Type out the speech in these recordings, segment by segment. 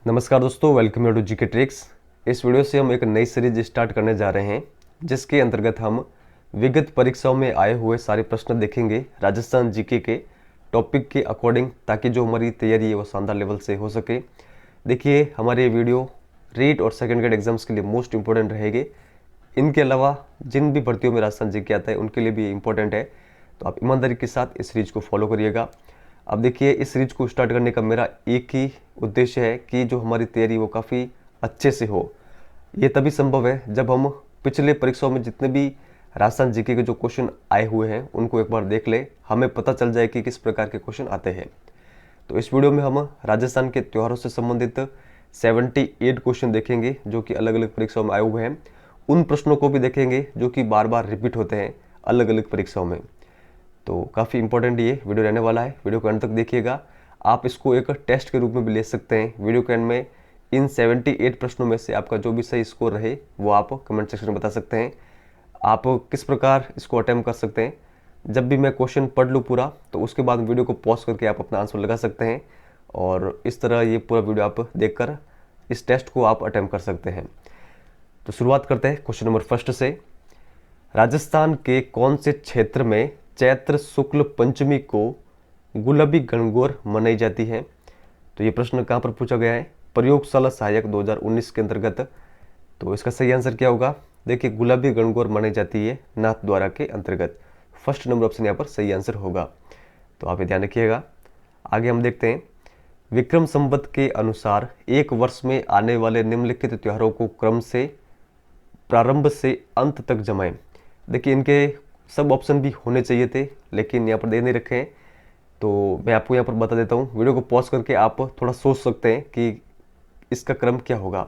नमस्कार दोस्तों, welcome you to GK tricks. इस वीडियो से हम एक नई सीरीज स्टार्ट करने जा रहे हैं जिसके अंतर्गत हम विगत परीक्षाओं में आए हुए सारे प्रश्न देखेंगे राजस्थान जीके के टॉपिक के अकॉर्डिंग, ताकि जो हमारी तैयारी है वो शानदार लेवल से हो सके। देखिए, हमारे ये वीडियो रीट और सेकंड ग्रेड एग्जाम्स के लिए मोस्ट इंपॉर्टेंट रहेंगे। इनके अलावा जिन भी भर्तियों में राजस्थान जीके आता है उनके लिए भी इंपॉर्टेंट है, तो आप ईमानदारी के साथ इस सीरीज को फॉलो करिएगा। अब देखिए, इस सीरीज को स्टार्ट करने का मेरा एक ही उद्देश्य है कि जो हमारी तैयारी वो काफ़ी अच्छे से हो। ये तभी संभव है जब हम पिछले परीक्षाओं में जितने भी राजस्थान जीके के जो क्वेश्चन आए हुए हैं उनको एक बार देख ले, हमें पता चल जाए कि किस प्रकार के क्वेश्चन आते हैं। तो इस वीडियो में हम राजस्थान के त्योहारों से संबंधित 78 क्वेश्चन देखेंगे जो कि अलग अलग परीक्षाओं में आए हुए हैं। उन प्रश्नों को भी देखेंगे जो कि बार बार रिपीट होते हैं अलग अलग परीक्षाओं में। तो काफ़ी इंपॉर्टेंट ये वीडियो रहने वाला है, वीडियो को अंत तक देखिएगा। आप इसको एक टेस्ट के रूप में भी ले सकते हैं। वीडियो के एंड में इन 78 प्रश्नों में से आपका जो भी सही स्कोर रहे वो आप कमेंट सेक्शन में बता सकते हैं। आप किस प्रकार इसको अटेम्प्ट कर सकते हैं, जब भी मैं क्वेश्चन पढ़ लूँ पूरा तो उसके बाद वीडियो को पॉज करके आप अपना आंसर लगा सकते हैं, और इस तरह ये पूरा वीडियो आप देखकर इस टेस्ट को आप अटेम्प्ट कर सकते हैं। तो शुरुआत करते हैं क्वेश्चन नंबर फर्स्ट से। राजस्थान के कौन से क्षेत्र में चैत्र शुक्ल पंचमी को गुलाबी गणगौर मनाई जाती है? तो ये प्रश्न कहाँ पर पूछा गया है? प्रयोगशाला सहायक 2019 के अंतर्गत। तो इसका सही आंसर क्या होगा? देखिए, गुलाबी गणगौर मनाई जाती है नाथद्वारा के अंतर्गत। फर्स्ट नंबर ऑप्शन यहाँ पर सही आंसर होगा, तो आप ये ध्यान रखिएगा। आगे हम देखते हैं, विक्रम संवत के अनुसार एक वर्ष में आने वाले निम्नलिखित त्योहारों को क्रम से प्रारंभ से अंत तक जमाएं। देखिए, इनके सब ऑप्शन भी होने चाहिए थे लेकिन यहाँ पर दे नहीं रखे हैं, तो मैं आपको यहाँ पर बता देता हूँ। वीडियो को पॉज करके आप थोड़ा सोच सकते हैं कि इसका क्रम क्या होगा।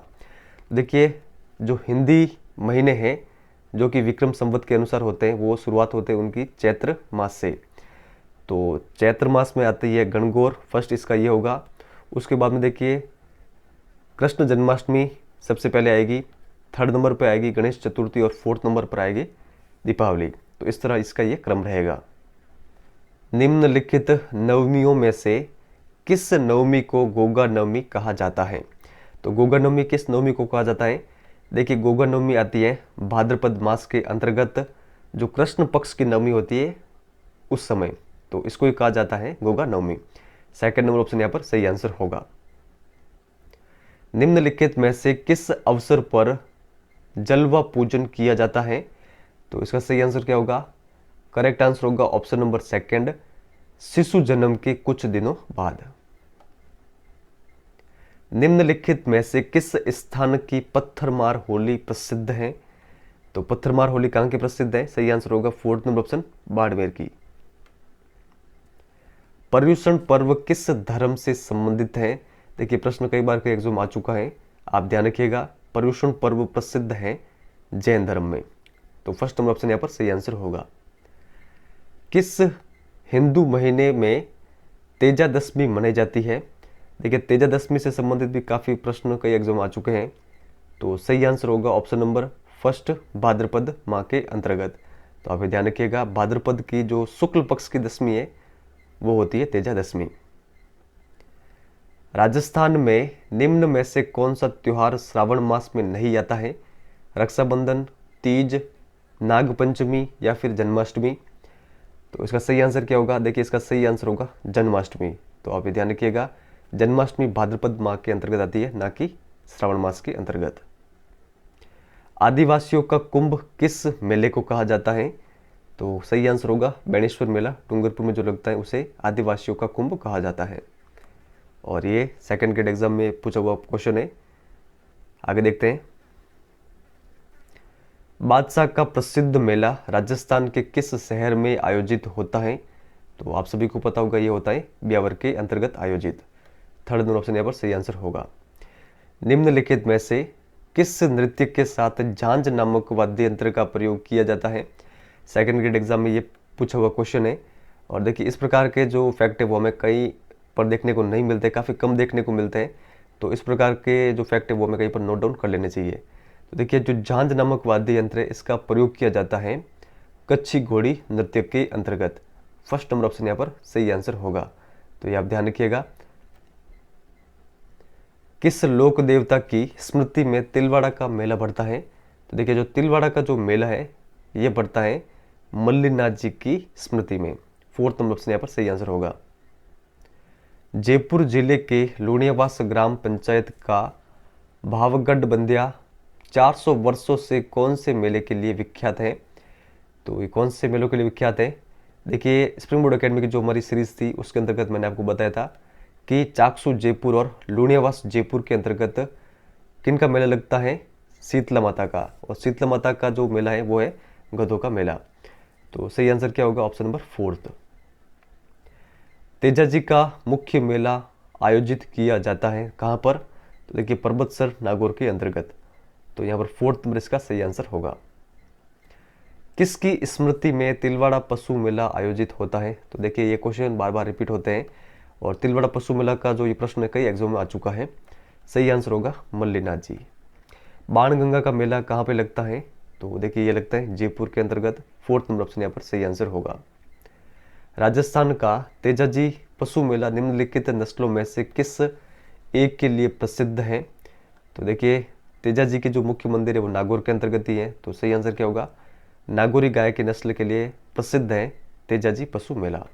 देखिए, जो हिंदी महीने हैं जो कि विक्रम संवत के अनुसार होते हैं वो शुरुआत होते हैं उनकी चैत्र मास से। तो चैत्र मास में आती है गणगौर, फर्स्ट इसका ये होगा। उसके बाद में देखिए, कृष्ण जन्माष्टमी सबसे पहले आएगी, थर्ड नंबर पर आएगी गणेश चतुर्थी, और फोर्थ नंबर पर आएगी दीपावली। तो इस तरह इसका ये क्रम रहेगा। निम्नलिखित नवमियों में से किस नवमी को गोगा नवमी कहा जाता है? तो गोगा नवमी किस नवमी को कहा जाता है? देखिए, गोगा नवमी आती है भाद्रपद मास के अंतर्गत, जो कृष्ण पक्ष की नवमी होती है उस समय, तो इसको ही कहा जाता है गोगा नवमी। सेकंड नंबर ऑप्शन यहाँ पर सही आंसर होगा। निम्नलिखित में से किस अवसर पर जलवा पूजन किया जाता है? तो इसका सही आंसर क्या होगा? करेक्ट आंसर होगा ऑप्शन नंबर सेकंड, शिशु जन्म के कुछ दिनों बाद। निम्नलिखित में से किस स्थान की पत्थरमार होली प्रसिद्ध है? तो पत्थरमार होली कहां की प्रसिद्ध है? सही आंसर होगा फोर्थ नंबर ऑप्शन, बाड़मेर की। पर्युषण पर्व किस धर्म से संबंधित है? देखिए, प्रश्न कई बार के एग्जाम आ चुका है, आप ध्यान रखिएगा। पर्युषण पर्व प्रसिद्ध है जैन धर्म में, तो फर्स्ट नंबर ऑप्शन यहाँ पर सही आंसर होगा। किस हिंदू महीने में तेजा दशमी मनाई जाती है? देखिए, तेजा दशमी से संबंधित भी काफ़ी प्रश्न कई एग्जाम आ चुके हैं, तो सही आंसर होगा ऑप्शन नंबर फर्स्ट, भाद्रपद माह के अंतर्गत। तो आप ध्यान रखिएगा, भाद्रपद की जो शुक्ल पक्ष की दशमी है वो होती है तेजा दशमी। राजस्थान में निम्न में से कौन सा त्योहार श्रावण मास में नहीं आता है? रक्षाबंधन, तीज, नागपंचमी या फिर जन्माष्टमी? तो इसका सही आंसर क्या होगा? देखिए, इसका सही आंसर होगा जन्माष्टमी। तो आप ये ध्यान रखिएगा, जन्माष्टमी भाद्रपद माह के अंतर्गत आती है, ना कि श्रावण मास के अंतर्गत। आदिवासियों का कुंभ किस मेले को कहा जाता है? तो सही आंसर होगा बेणेश्वर मेला, डूंगरपुर में जो लगता है उसे आदिवासियों का कुंभ कहा जाता है, और ये सेकंड ग्रेड एग्जाम में पूछा हुआ क्वेश्चन है। आगे देखते हैं, बादशाह का प्रसिद्ध मेला राजस्थान के किस शहर में आयोजित होता है? तो आप सभी को पता होगा, ये होता है ब्यावर के अंतर्गत आयोजित। थर्ड नंबर ऑप्शन यहाँ पर सही आंसर होगा। निम्नलिखित में से किस नृत्य के साथ झांझ नामक वाद्य यंत्र का प्रयोग किया जाता है? सेकंड ग्रेड एग्जाम में ये पूछा हुआ क्वेश्चन है, और देखिए, इस प्रकार के जो फैक्ट है वो हमें कहीं पर देखने को नहीं मिलते, काफ़ी कम देखने को मिलते हैं, तो इस प्रकार के जो फैक्ट है वो हमें कहीं पर नोट डाउन कर लेने चाहिए। तो देखिए, जो झांझ नामक वाद्य यंत्र है इसका प्रयोग किया जाता है कच्छी घोड़ी नृत्य के अंतर्गत। फर्स्ट नंबर ऑप्शन यहाँ पर सही आंसर होगा, तो ये आप ध्यान रखिएगा। किस लोक देवता की स्मृति में तिलवाड़ा का मेला बढ़ता है? तो देखिए जो तिलवाड़ा का जो मेला है ये बढ़ता है मल्लीनाथ जी की स्मृति में। 4th नंबर ऑप्शन यहाँ पर सही आंसर होगा। जयपुर जिले के लुणियावास ग्राम पंचायत का भावगढ़ बंदिया 400 वर्षों से कौन से मेले के लिए विख्यात है? तो ये कौन से मेलों के लिए विख्यात है? देखिए स्प्रिंग बोर्ड अकेडमी की जो हमारी सीरीज थी उसके अंतर्गत मैंने आपको बताया था कि चाकसू जयपुर और लुणियावास जयपुर के अंतर्गत किन का मेला लगता है? शीतला माता का। और शीतला माता का जो मेला है वो है गधों का मेला। तो सही आंसर क्या होगा? Option number 4th। तेजाजी का मुख्य मेला आयोजित किया जाता है कहाँ पर? तो देखिए पर्वतसर नागौर के अंतर्गत। तो यहाँ पर 4th नंबर इसका सही आंसर होगा। किसकी स्मृति में तिलवाड़ा पशु मेला आयोजित होता है? तो देखिए ये क्वेश्चन बार बार रिपीट होते हैं और तिलवाड़ा पशु मेला का जो ये प्रश्न है कई एग्जाम में आ चुका है। सही आंसर होगा मल्लीनाथ जी। बाणगंगा का मेला कहाँ पे लगता है? तो देखिए ये लगता है जयपुर के अंतर्गत। 4th नंबर ऑप्शन यहाँ पर सही आंसर होगा। राजस्थान का तेजाजी पशु मेला निम्नलिखित नस्लों में से किस एक के लिए प्रसिद्ध है? तो देखिए तेजाजी के जो मुख्य मंदिर है वो नागौर के अंतर्गत ही है। तो सही आंसर क्या होगा? नागौरी गाय की नस्ल के लिए प्रसिद्ध है तेजाजी पशु मेला।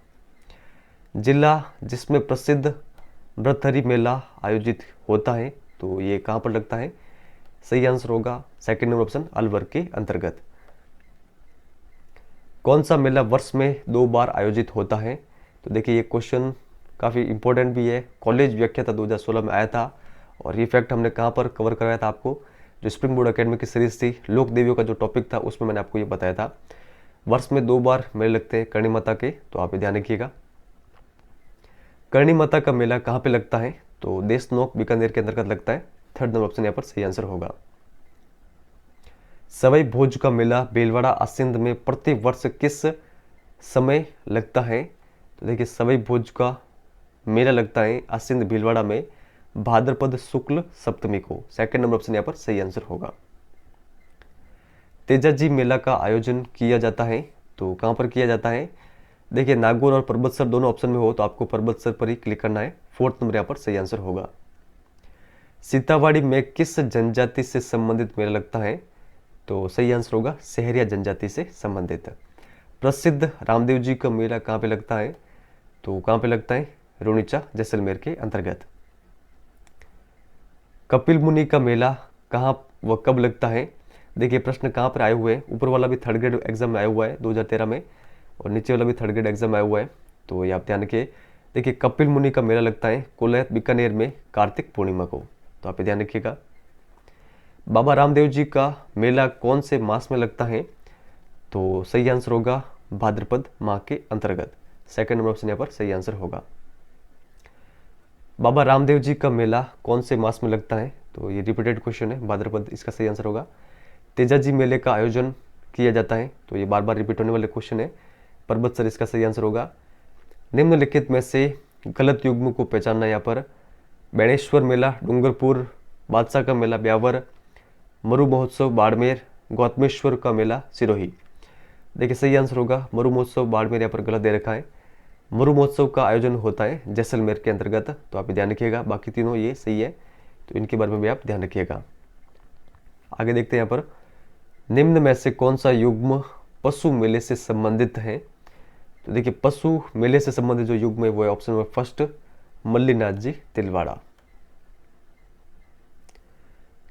जिला जिसमें प्रसिद्ध भ्रतहरि मेला आयोजित होता है तो ये कहाँ पर लगता है? सही आंसर होगा 2nd नंबर ऑप्शन अलवर के अंतर्गत। कौन सा मेला वर्ष में 2 बार आयोजित होता है? तो देखिए ये क्वेश्चन काफ़ी इंपॉर्टेंट भी है। कॉलेज व्याख्याता 2016 में आया था और ये फैक्ट हमने कहाँ पर कवर कराया था आपको? जो स्प्रिंग बोर्ड अकेडमी की सीरीज थी लोक देवियों का जो टॉपिक था उसमें मैंने आपको ये बताया था। वर्ष में 2 बार मेले लगते हैं करणी माता के। तो आप ये ध्यान रखिएगा। करणी माता का मेला कहाँ पे लगता है? तो देशनोक बीकानेर के अंतर्गत लगता है। 3rd नंबर ऑप्शन यहाँ पर सही आंसर होगा। सवाई भोज का मेला भीलवाड़ा आसिंद में प्रति वर्ष किस समय लगता है? तो देखिए सवाई भोज का मेला लगता है आसिंद भीलवाड़ा में भाद्रपद शुक्ल सप्तमी को। 2nd नंबर ऑप्शन यहाँ पर सही आंसर होगा। तेजाजी मेला का आयोजन किया जाता है तो कहाँ पर किया जाता है? देखिए नागौर और पर्वतसर दोनों ऑप्शन में हो तो आपको पर्वतसर पर ही क्लिक करना है। 4th नंबर यहाँ पर सही आंसर होगा। सीतावाड़ी में किस जनजाति से संबंधित मेला लगता है? तो सही आंसर होगा सहरिया जनजाति से संबंधित। प्रसिद्ध रामदेव जी का मेला कहाँ पे लगता है? तो कहाँ पे लगता है? रुणीचा जैसलमेर के अंतर्गत। कपिल मुनि का मेला कहाँ व कब लगता है? देखिए प्रश्न कहाँ पर आए हुए हैं। ऊपर वाला भी 3rd ग्रेड एग्जाम में आया हुआ है 2013 में और नीचे वाला भी 3rd ग्रेड एग्जाम आया हुआ है। तो ये आप ध्यान रखिए। देखिए कपिल मुनि का मेला लगता है कोलैत बीकानेर में कार्तिक पूर्णिमा को। तो आप ध्यान रखिएगा। बाबा रामदेव जी का मेला कौन से मास में लगता है? तो सही आंसर होगा भाद्रपद माह के अंतर्गत। 2nd नंबर ऑप्शन यहाँ पर सही आंसर होगा। बाबा रामदेव जी का मेला कौन से मास में लगता है? तो ये रिपीटेड क्वेश्चन है। भाद्रपद इसका सही आंसर होगा। तेजाजी मेले का आयोजन किया जाता है तो ये बार बार रिपीट होने वाले क्वेश्चन है। पर्वतसर इसका सही आंसर होगा। निम्नलिखित में से गलत युग्म को पहचानना। यहाँ पर बेणेश्वर मेला डूंगरपुर, बादशाह का मेला ब्यावर, मरु महोत्सव बाड़मेर, गौतमेश्वर का मेला सिरोही। देखिए सही आंसर होगा मरु महोत्सव बाड़मेर। यहाँ पर गलत दे रखा है। मरु महोत्सव का आयोजन होता है जैसलमेर के अंतर्गत। तो आप ध्यान रखिएगा। बाकी तीनों ये सही है तो इनके बारे में भी आप ध्यान रखिएगा। आगे देखते हैं यहाँ पर निम्न में से कौन सा युग्म पशु मेले से संबंधित है? तो देखिए पशु मेले से संबंधित जो युग्म है वो है ऑप्शन नंबर 1 मल्लीनाथ जी तिलवाड़ा।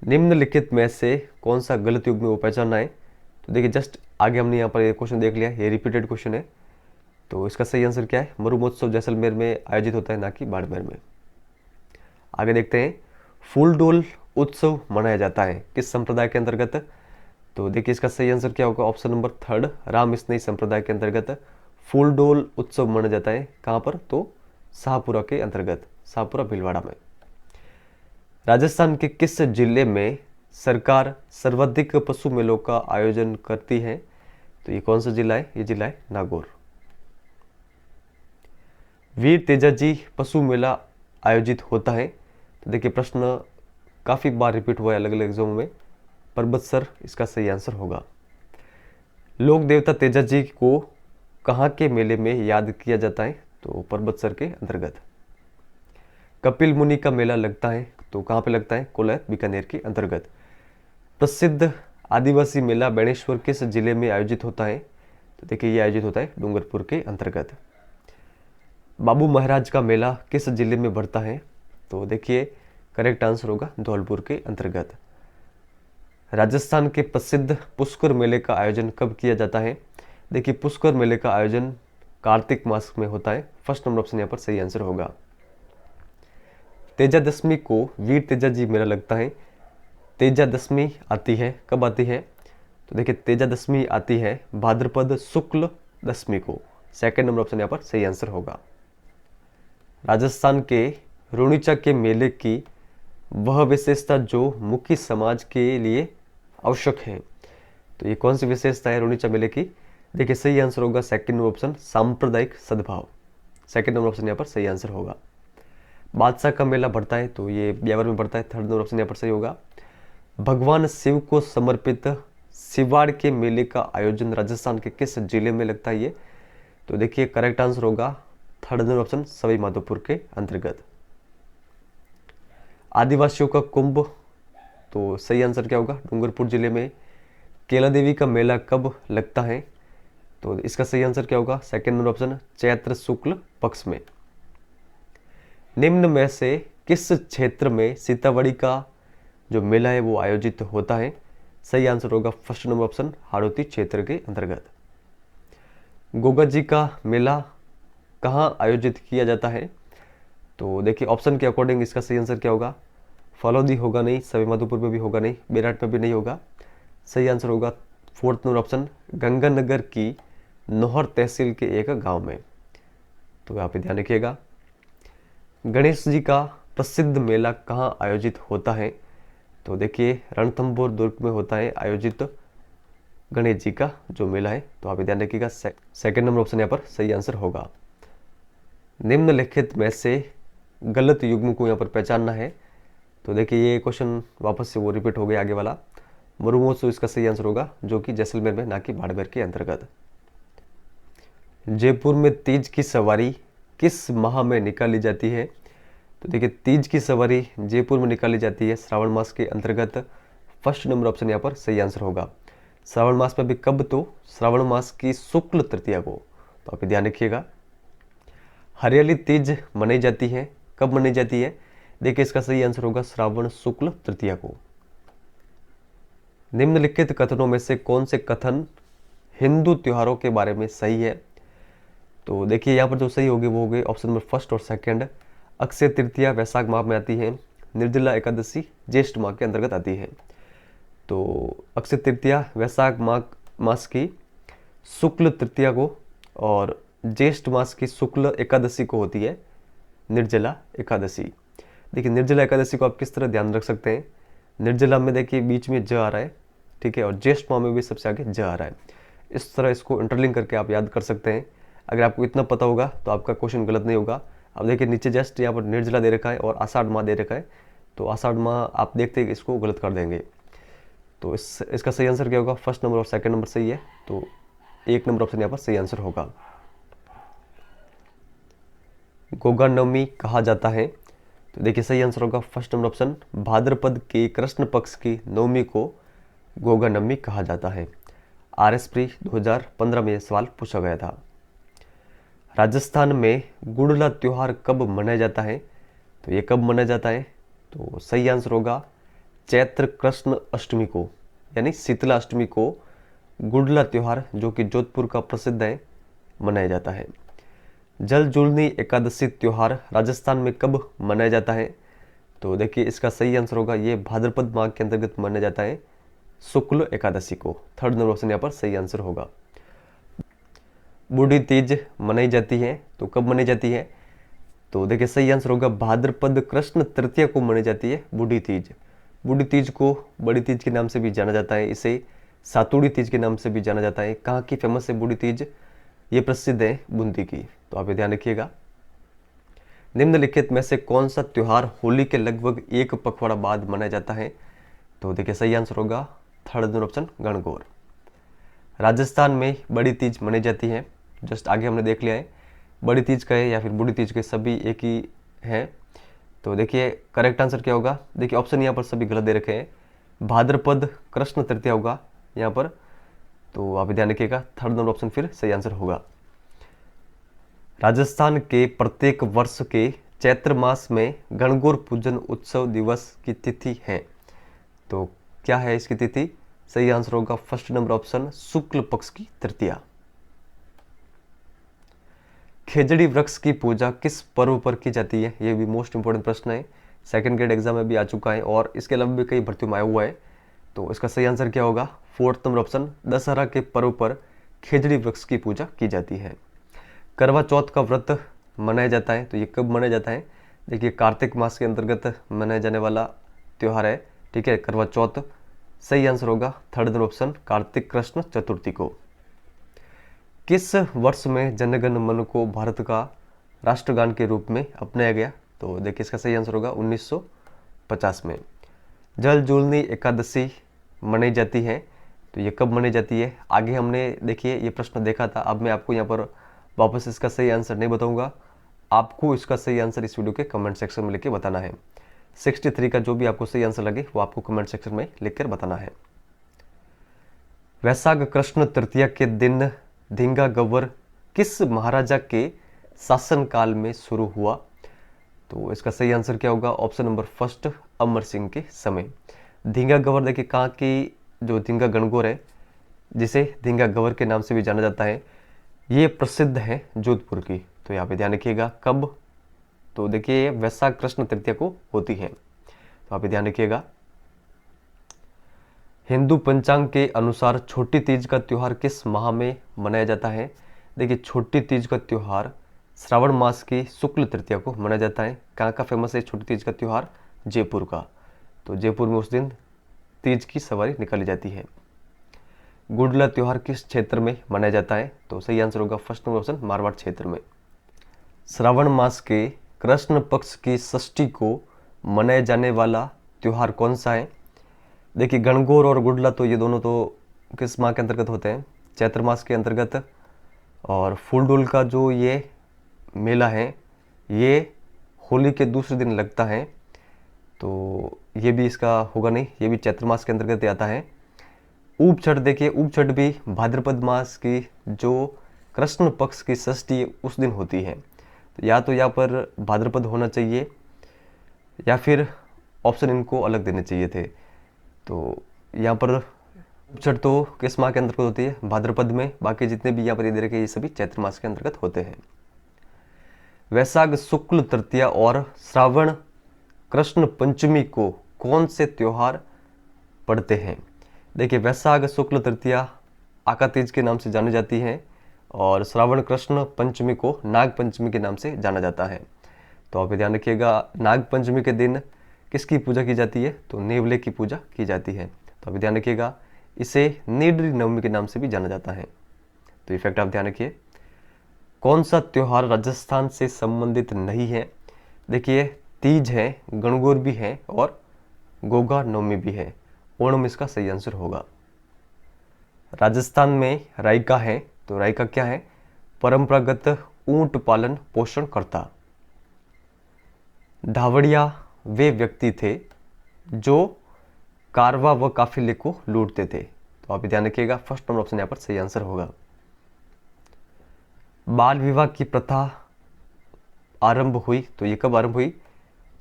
निम्नलिखित में से कौन सा गलत युग्म है वो पहचानना है। तो देखिए जस्ट आगे हमने यहाँ पर ये क्वेश्चन देख लिया। ये रिपीटेड क्वेश्चन है तो इसका सही आंसर क्या है? मरु महोत्सव जैसलमेर में आयोजित होता है ना कि बाड़मेर में। आगे देखते हैं फूलडोल उत्सव मनाया जाता है किस संप्रदाय के अंतर्गत? तो देखिए इसका सही आंसर क्या होगा? ऑप्शन नंबर 3 राम स्नेही संप्रदाय के अंतर्गत फूलडोल उत्सव मनाया जाता है। कहाँ पर? तो शाहपुरा के अंतर्गत, शाहपुरा भीलवाड़ा में। राजस्थान के किस जिले में सरकार सर्वाधिक पशु मेलों का आयोजन करती है? तो ये कौन सा जिला है? ये जिला है नागौर। वीर तेजाजी पशु मेला आयोजित होता है। तो देखिए प्रश्न काफ़ी बार रिपीट हुआ है अलग अलग एग्जामों में। पर्वतसर इसका सही आंसर होगा। लोक देवता तेजाजी को कहाँ के मेले में याद किया जाता है? तो पर्वतसर के अंतर्गत। कपिल मुनि का मेला लगता है तो कहाँ पे लगता है? कोलायत बीकानेर के अंतर्गत। प्रसिद्ध आदिवासी मेला बेणेश्वर किस जिले में आयोजित होता है? तो देखिए ये आयोजित होता है डूंगरपुर के अंतर्गत। बाबू महाराज का मेला किस जिले में बढ़ता है? तो देखिए करेक्ट आंसर होगा धौलपुर के अंतर्गत। राजस्थान के प्रसिद्ध पुष्कर मेले का आयोजन कब किया जाता है? देखिए पुष्कर मेले का आयोजन कार्तिक मास में होता है। फर्स्ट नंबर ऑप्शन यहाँ पर सही आंसर होगा। तेजादशमी को वीर तेजाजी मेला लगता है। तेजादशमी आती है, कब आती है? तो देखिए तेजादशमी आती है भाद्रपद शुक्ल दशमी को। सेकंड नंबर ऑप्शन यहाँ पर सही आंसर होगा। राजस्थान के रुणीचा के मेले की वह विशेषता जो मुखी समाज के लिए आवश्यक है, तो ये कौन सी विशेषता है रुणीचा मेले की? देखिए सही आंसर होगा सेकंड नंबर ऑप्शन सांप्रदायिक सद्भाव। सेकंड नंबर ऑप्शन यहाँ पर सही आंसर होगा। बादशाह का मेला बढ़ता है, तो ये ब्यावर में बढ़ता है। थर्ड नंबर ऑप्शन यहाँ पर सही होगा। भगवान शिव को समर्पित शिवाड़ के मेले का आयोजन राजस्थान के किस जिले में लगता है ये? तो देखिए करेक्ट आंसर होगा third number option Sawai Madhopur के अंतर्गत। आदिवासियों का कुंभ, तो सही आंसर क्या होगा? डूंगरपुर जिले में। केला देवी का मेला कब लगता है? तो इसका सही आंसर क्या होगा? सेकंड नंबर ऑप्शन चैत्र शुक्ल पक्ष में। निम्न में से किस क्षेत्र में सीतावड़ी का जो मेला है वो आयोजित होता है? सही आंसर होगा फर्स्ट नंबर ऑप्शन हाड़ौती क्षेत्र के अंतर्गत। गोगा जी का मेला कहाँ आयोजित किया जाता है? तो देखिए ऑप्शन के अकॉर्डिंग इसका सही आंसर क्या होगा? फलौदी होगा नहीं, सवाई माधोपुर में भी होगा नहीं, बेराट में भी नहीं होगा। सही आंसर होगा फोर्थ नंबर ऑप्शन गंगानगर की नौहर तहसील के एक गांव में। तो यहाँ पे ध्यान रखिएगा। गणेश जी का प्रसिद्ध मेला कहाँ आयोजित होता है? तो देखिए रणथंभौर दुर्ग में होता है आयोजित गणेश जी का जो मेला है। तो आप ध्यान रखिएगा सेकंड नंबर ऑप्शन यहाँ पर सही आंसर होगा। निम्नलिखित में से गलत युग्म को यहाँ पर पहचानना है। तो देखिए ये क्वेश्चन वापस से वो रिपीट हो गया आगे वाला। मरुमहोत्सव इसका सही आंसर होगा, जो कि जैसलमेर में ना कि बाड़मेर के अंतर्गत। जयपुर में तीज की सवारी किस माह में निकाली जाती है? तो देखिए तीज की सवारी जयपुर में निकाली जाती है श्रावण मास के अंतर्गत। फर्स्ट नंबर ऑप्शन यहाँ पर सही आंसर होगा। श्रावण मास में भी कब? तो श्रावण मास की शुक्ल तृतीया को। तो आप ध्यान रखिएगा। हरियाली तीज मनाई जाती है, कब मनाई जाती है? देखिए इसका सही आंसर होगा श्रावण शुक्ल तृतीया को। निम्नलिखित कथनों में से कौन से कथन हिंदू त्योहारों के बारे में सही है? तो देखिए यहाँ पर जो सही होगी वो होगी ऑप्शन नंबर फर्स्ट और सेकंड। अक्षय तृतीया वैशाख माह में आती है, निर्जला एकादशी ज्येष्ठ माह के अंतर्गत आती है। तो अक्षय तृतीया वैशाख मास की शुक्ल तृतीया को और ज्येष्ठ मास की शुक्ल एकादशी को होती है निर्जला एकादशी। देखिए निर्जला एकादशी को आप किस तरह ध्यान रख सकते हैं? निर्जला में देखिए बीच में ज आ रहा है, ठीक है, और ज्येष्ठ माह में भी सबसे आगे ज आ रहा है। इस तरह इसको इंटरलिंक करके आप याद कर सकते हैं। अगर आपको इतना पता होगा तो आपका क्वेश्चन गलत नहीं होगा। अब देखिए नीचे जस्ट यहाँ पर निर्जला दे रखा है और आषाढ़ माह दे रखा है, तो आषाढ़ माह आप देखते हैं इसको गलत कर देंगे। तो इसका सही आंसर क्या होगा? फर्स्ट नंबर और सेकंड नंबर सही है, तो एक नंबर ऑप्शन यहाँ पर सही आंसर होगा। गोगा नवमी कहा जाता है? तो देखिए सही आंसर होगा फर्स्ट नंबर ऑप्शन भाद्रपद के कृष्ण पक्ष की नवमी को गोगा नवमी कहा जाता है। RS प्री 2015 में यह सवाल पूछा गया था। राजस्थान में गुड़ला त्योहार कब मनाया जाता है? तो ये कब मनाया जाता है? तो सही आंसर होगा चैत्र कृष्ण अष्टमी को, यानी शीतला अष्टमी को गुड़ला त्योहार जो कि जोधपुर का प्रसिद्ध है मनाया जाता है। जल जुलनी एकादशी त्योहार राजस्थान में कब मनाया जाता है? तो देखिए इसका सही आंसर होगा ये भाद्रपद माह के अंतर्गत मनाया जाता है शुक्ल एकादशी को। थर्ड नंबर ऑप्शन यहाँ पर सही आंसर होगा। बूढ़ी तीज मनाई जाती है, तो कब मनाई जाती है? तो देखिए सही आंसर होगा भाद्रपद कृष्ण तृतीया को मनाई जाती है बूढ़ी तीज। बूढ़ी तीज को बड़ी तीज के नाम से भी जाना जाता है, इसे सातुड़ी तीज के नाम से भी जाना जाता है। कहाँ की फेमस है बूढ़ी तीज? ये प्रसिद्ध है बूंदी की, तो आप ये ध्यान रखिएगा। निम्नलिखित में से कौन सा त्योहार होली के लगभग एक पखवाड़ा बाद मनाया जाता है? तो देखिए सही आंसर होगा third number option Gangaur. Rajasthan में बड़ी तीज मनाई जाती है, जस्ट आगे हमने देख लिया है। बड़ी तीज का है या फिर बूढ़ी तीज के सभी एक ही हैं। तो देखिए करेक्ट आंसर क्या होगा, देखिए ऑप्शन यहाँ पर सभी गलत दे रखे हैं। भाद्रपद कृष्ण तृतीया होगा यहाँ पर, तो आप ध्यान रखिएगा, थर्ड नंबर ऑप्शन फिर सही आंसर होगा। राजस्थान के प्रत्येक वर्ष के चैत्र मास में गणगौर पूजन उत्सव दिवस की तिथि है, तो क्या है इसकी तिथि? सही आंसर होगा फर्स्ट नंबर ऑप्शन, शुक्ल पक्ष की तृतीया। खेजड़ी वृक्ष की पूजा किस पर्व पर की जाती है? ये भी मोस्ट इंपोर्टेंट प्रश्न है, सेकंड ग्रेड एग्जाम में भी आ चुका है और इसके अलावा भी कई भर्तियों में आया हुआ है। तो इसका सही आंसर क्या होगा? फोर्थ नंबर ऑप्शन, दशहरा के पर्व पर खेजड़ी वृक्ष की पूजा की जाती है। करवा चौथ का व्रत मनाया जाता है, तो ये कब मनाया जाता है? देखिए कार्तिक मास के अंतर्गत मनाया जाने वाला त्यौहार है, ठीक है, करवा चौथ। सही आंसर होगा थर्ड नंबर ऑप्शन, कार्तिक कृष्ण चतुर्थी को। किस वर्ष में जनगण मन को भारत का राष्ट्रगान के रूप में अपनाया गया? तो देखिए इसका सही आंसर होगा 1950 में। जल जूलनी एकादशी मनाई जाती है, तो ये कब मनाई जाती है? आगे हमने देखिए ये प्रश्न देखा था, अब मैं आपको यहाँ पर वापस इसका सही आंसर नहीं बताऊंगा, आपको इसका सही आंसर इस वीडियो के कमेंट सेक्शन में लिख के बताना है। 63 का जो भी आपको सही आंसर लगे वो आपको कमेंट सेक्शन में लिखकर बताना है। वैशाख कृष्ण तृतीया के दिन धींगा गवर किस महाराजा के शासनकाल में शुरू हुआ? तो इसका सही आंसर क्या होगा? Option number first, Amar Singh के समय। धींगा गवर देखिए कहाँ की जो धींगा गणगौर है, जिसे धींगा गवर के नाम से भी जाना जाता है, ये प्रसिद्ध है जोधपुर की। तो यहाँ पे ध्यान रखिएगा कब, तो देखिए वैशाख कृष्ण तृतीया को होती है, तो आप ध्यान रखिएगा। हिंदू पंचांग के अनुसार छोटी तीज का त्योहार किस माह में मनाया जाता है? देखिए छोटी तीज का त्योहार श्रावण मास की शुक्ल तृतीया को मनाया जाता है। कहाँ का फेमस है छोटी तीज का त्योहार? जयपुर का। तो जयपुर में उस दिन तीज की सवारी निकाली जाती है। गुडला त्योहार किस क्षेत्र में मनाया जाता है? तो सही आंसर होगा फर्स्ट नंबर ऑप्शन, मारवाड़ क्षेत्र में। श्रावण मास के कृष्ण पक्ष की षष्ठी को मनाया जाने वाला त्योहार कौन सा है? देखिए गणगौर और गुडला तो ये दोनों तो किस माह के अंतर्गत होते हैं? चैत्र मास के अंतर्गत। और फूलडोल का जो ये मेला है ये होली के दूसरे दिन लगता है, तो ये भी इसका होगा नहीं, ये भी चैत्र मास के अंतर्गत आता है। ऊप छठ, देखिए ऊप छठ भी भाद्रपद मास की जो कृष्ण पक्ष की षष्ठी उस दिन होती है, तो या तो यहाँ पर भाद्रपद होना चाहिए या फिर ऑप्शन इनको अलग देने चाहिए थे। तो यहाँ पर ऊप छठ तो किस माह के अंतर्गत होती है? भाद्रपद में। बाकी जितने भी यहाँ पर ये दे रखे ये सभी चैत्र मास के अंतर्गत होते हैं। वैशाख शुक्ल तृतीया और श्रावण कृष्ण पंचमी को कौन से त्योहार पड़ते हैं? देखिए वैशाख शुक्ल तृतीया आका तीज के नाम से जानी जाती है और श्रावण कृष्ण पंचमी को नाग पंचमी के नाम से जाना जाता है। तो आप ध्यान रखिएगा, नाग पंचमी के दिन किसकी पूजा की जाती है? तो नेवले की पूजा की जाती है। तो आप ध्यान रखिएगा, इसे नीडरी नवमी के नाम से भी जाना जाता है। तो ये फैक्ट आप ध्यान रखिए। कौन सा त्योहार राजस्थान से संबंधित नहीं है? देखिए तीज है, गणगौर भी है और गोगा नवमी भी है। ओणम इसका सही आंसर होगा। राजस्थान में रायका है, तो रायका क्या है? परंपरागत ऊंट पालन पोषण करता। धावड़िया वे व्यक्ति थे जो कारवा व काफिले को लूटते थे। तो आप ध्यान रखिएगा, फर्स्ट नंबर ऑप्शन यहाँ पर सही आंसर होगा। बाल विवाह की प्रथा आरंभ हुई, तो ये कब आरंभ हुई?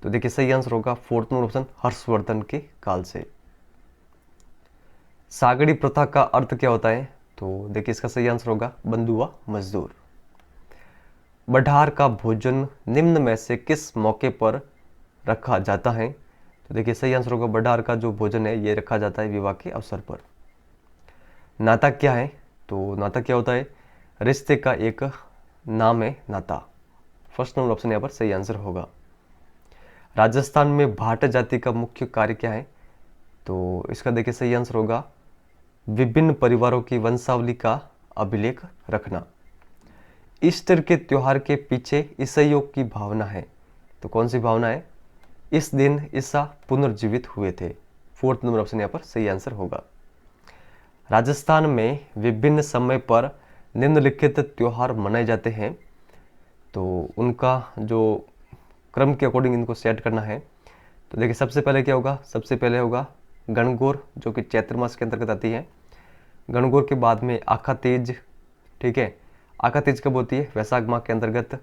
तो देखिए सही आंसर होगा फोर्थ नंबर ऑप्शन, हर्षवर्धन के काल से। सागड़ी प्रथा का अर्थ क्या होता है? तो देखिए इसका सही आंसर होगा बंधुआ मजदूर। बढ़ार का भोजन निम्न में से किस मौके पर रखा जाता है? तो देखिए सही आंसर होगा बढ़ार का जो भोजन है ये रखा जाता है विवाह के अवसर पर। नाता क्या है? तो नाता क्या होता है? रिश्ते का एक नाम है नाता। फर्स्ट नंबर ऑप्शन यहाँ पर सही आंसर होगा। राजस्थान में भाट जाति का मुख्य कार्य क्या है? तो इसका देखिए सही आंसर होगा विभिन्न परिवारों की वंशावली का अभिलेख रखना। ईस्टर के त्योहार के पीछे ईसाइयों की भावना है, तो कौन सी भावना है? इस दिन ईसा पुनर्जीवित हुए थे। फोर्थ नंबर ऑप्शन यहाँ पर सही आंसर होगा। राजस्थान में विभिन्न समय पर निम्नलिखित त्योहार मनाए जाते हैं, तो उनका जो क्रम के अकॉर्डिंग इनको सेट करना है। तो देखिए सबसे पहले क्या होगा, सबसे पहले होगा गणगौर जो कि चैत्र मास के अंतर्गत आती है। गणगौर के बाद में आखा तीज, ठीक है, आखा तीज कब होती है, वैशाख माह के अंतर्गत।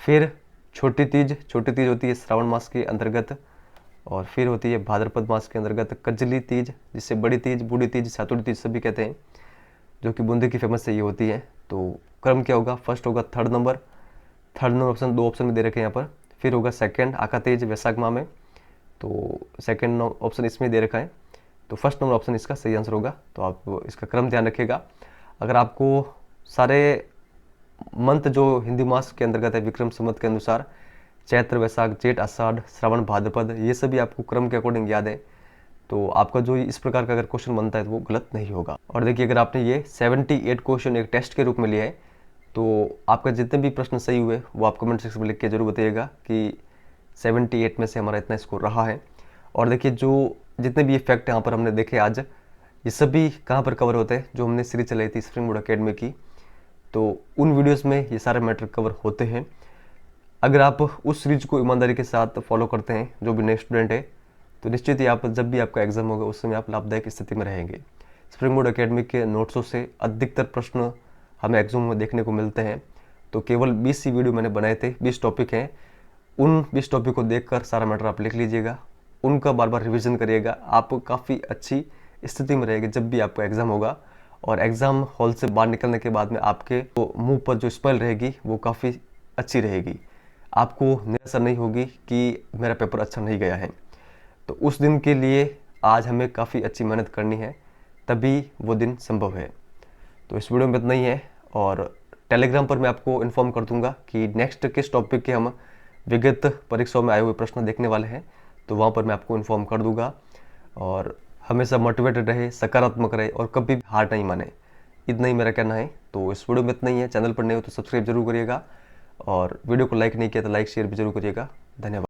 फिर छोटी तीज, छोटी तीज होती है श्रावण मास के अंतर्गत। और फिर होती है भाद्रपद मास के अंतर्गत कजली तीज, जिसे बड़ी तीज, बूढ़ी तीज, सातुड़ी तीज सभी कहते हैं, जो कि बूंदी की फेमस से ये होती है। तो क्रम क्या होगा, फर्स्ट होगा थर्ड नंबर ऑप्शन, दो ऑप्शन में दे रखे हैं यहाँ पर। फिर होगा सेकंड आका तेज वैशाख माह में, तो सेकंड ऑप्शन इसमें दे रखा है, तो फर्स्ट नंबर ऑप्शन इसका सही आंसर होगा। तो आप इसका क्रम ध्यान रखिएगा। अगर आपको सारे मंथ जो हिंदी मास के अंतर्गत है विक्रम संवत के अनुसार, चैत्र, वैशाख, जेठ, आषाढ़, श्रावण, भाद्रपद, ये सभी आपको क्रम के अकॉर्डिंग याद है, तो आपका जो इस प्रकार का अगर क्वेश्चन बनता है तो वो गलत नहीं होगा। और देखिए अगर आपने ये 78 क्वेश्चन एक टेस्ट के रूप में लिया है, तो आपका जितने भी प्रश्न सही हुए वो आप कमेंट सेक्शन में लिख के जरूर बताइएगा कि 78 में से हमारा इतना स्कोर रहा है। और देखिए जो जितने भी फैक्ट यहाँ पर हमने देखे आज, ये सभी कहाँ पर कवर होते हैं, जो हमने सीरीज चलाई थी स्प्रिंग बोर्ड अकेडमी की, तो उन वीडियोज़ में ये सारे मैटर कवर होते हैं। अगर आप उस सीरीज को ईमानदारी के साथ फॉलो करते हैं, जो भी नए स्टूडेंट है, तो निश्चित ही आप जब भी आपका एग्जाम होगा उस समय आप लाभदायक स्थिति में रहेंगे। स्प्रिंग बोर्ड अकेडमी के नोट्सों से अधिकतर प्रश्न हमें एग्जाम में देखने को मिलते हैं। तो केवल 20 ही वीडियो मैंने बनाए थे, 20 टॉपिक हैं, उन 20 टॉपिक को देखकर सारा मैटर आप लिख लीजिएगा, उनका बार बार रिविजन करिएगा, आप काफ़ी अच्छी स्थिति में रहेंगे जब भी आपका एग्ज़ाम होगा। और एग्ज़ाम हॉल से बाहर निकलने के बाद में आपके मुंह पर जो स्माइल रहेगी वो काफ़ी अच्छी रहेगी, आपको निराशा नहीं होगी कि मेरा पेपर अच्छा नहीं गया है। तो उस दिन के लिए आज हमें काफ़ी अच्छी मेहनत करनी है, तभी वो दिन संभव है। तो इस वीडियो में इतना ही है, और टेलीग्राम पर मैं आपको इन्फॉर्म कर दूंगा कि नेक्स्ट किस टॉपिक के हम विगत परीक्षाओं में आए हुए प्रश्न देखने वाले हैं, तो वहाँ पर मैं आपको इन्फॉर्म कर दूंगा। और हमेशा मोटिवेटेड रहे, सकारात्मक रहे और कभी भी हार नहीं माने, इतना ही मेरा कहना है। तो इस वीडियो में इतना ही है। चैनल पर नए हो तो सब्सक्राइब जरूर करिएगा, और वीडियो को लाइक नहीं किया तो लाइक शेयर भी जरूर करिएगा। धन्यवाद।